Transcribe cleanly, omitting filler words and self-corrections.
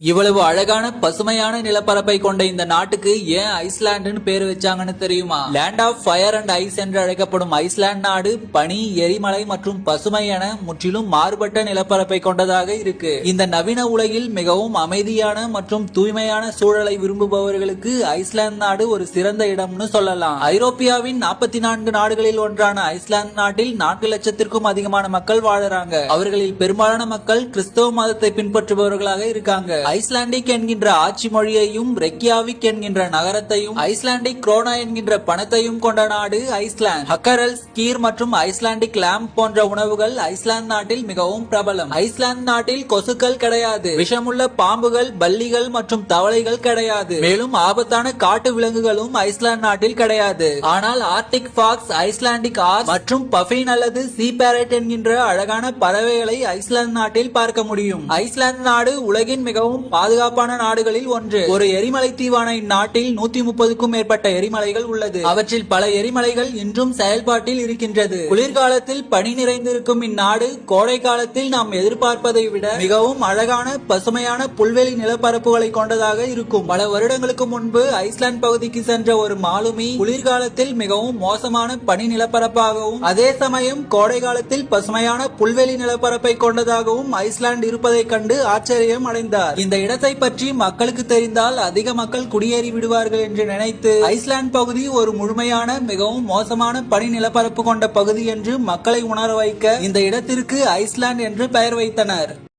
இவ்வளவு அழகான பசுமையான நிலப்பரப்பை கொண்ட இந்த நாட்டுக்கு ஏன் ஐஸ்லாண்டுன்னு பேரு வச்சாங்கன்னு தெரியுமா? Land of fire and ice என்று அழைக்கப்படும் ஐஸ்லாந்து நாடு பனி, எரிமலை மற்றும் பசுமை என முற்றிலும் மாறுபட்ட நிலப்பரப்பை கொண்டதாக இருக்கு. இந்த நவீன உலகில் மிகவும் அமைதியான மற்றும் தூய்மையான சூழலை விரும்புபவர்களுக்கு ஐஸ்லாந்து நாடு ஒரு சிறந்த இடம்னு சொல்லலாம். ஐரோப்பியாவின் 44 நாடுகளில் ஒன்றான ஐஸ்லாந்து நாட்டில் 4 லட்சத்திற்கும் அதிகமான மக்கள் வாழறாங்க. அவர்களில் பெரும்பாலான மக்கள் கிறிஸ்தவ மதத்தை பின்பற்றுபவர்களாக இருக்காங்க. ஐஸ்லாண்டிக் என்கின்ற ஆட்சி மொழியையும் ரெக்கியாவிக் என்கின்ற நகரத்தையும் ஐஸ்லாண்டிக் குரோனா என்கின்ற பணத்தையும் கொண்ட நாடு ஐஸ்லாந்து. ஹக்கரல், ஸ்கீர் மற்றும் ஐஸ்லாண்டிக் லேம்ப் போன்ற உணவுகள் ஐஸ்லாந்து நாட்டில் மிகவும் பிரபலம். ஐஸ்லாந்து நாட்டில் கொசுக்கள் கிடையாது. விஷமுள்ள பாம்புகள், பல்லிகள் மற்றும் தவளைகள் கிடையாது. மேலும் ஆபத்தான காட்டு விலங்குகளும் ஐஸ்லாந்து நாட்டில் கிடையாது. ஆனால் ஆர்டிக் ஃபாக்ஸ், ஐஸ்லாண்டிக் ஆர்ச் மற்றும் பஃபின் அல்லது சீ பேரட் என்கின்ற அழகான பறவைகளை ஐஸ்லாந்து நாட்டில் பார்க்க முடியும். ஐஸ்லாந்து நாடு உலகின் மிகவும் பாதுகாப்பான நாடுகளில் ஒன்று. ஒரு எரிமலை தீவான இந்நாட்டில் 130க்கும் மேற்பட்ட எரிமலைகள் உள்ளது. அவற்றில் பல எரிமலைகள் இன்றும் செயல்பாட்டில் இருக்கின்றது. குளிர்காலத்தில் பனி நிறைந்திருக்கும் இந்நாடு கோடை காலத்தில் நாம் எதிர்பார்ப்பதை விட மிகவும் அழகான பசுமையான புல்வெளி நிலப்பரப்புகளை கொண்டதாக இருக்கும். பல வருடங்களுக்கு முன்பு ஐஸ்லாந்து பகுதிக்கு சென்ற ஒரு மாலுமி குளிர்காலத்தில் மிகவும் மோசமான பனி நிலப்பரப்பாகவும் அதே சமயம் கோடை காலத்தில் பசுமையான புல்வெளி நிலப்பரப்பை கொண்டதாகவும் ஐஸ்லாந்து இருப்பதை கண்டு ஆச்சரியம் அடைந்தார். இந்த இடத்தை பற்றி மக்களுக்கு தெரிந்தால் அதிக மக்கள் குடியேறி விடுவார்கள் என்று நினைத்து ஐஸ்லாந்து பகுதி ஒரு முழுமையான மிகவும் மோசமான பனி நிலப்பரப்பு கொண்ட பகுதி என்று மக்களை உணர வைக்க இந்த இடத்திற்கு ஐஸ்லாந்து என்று பெயர் வைத்தனர்.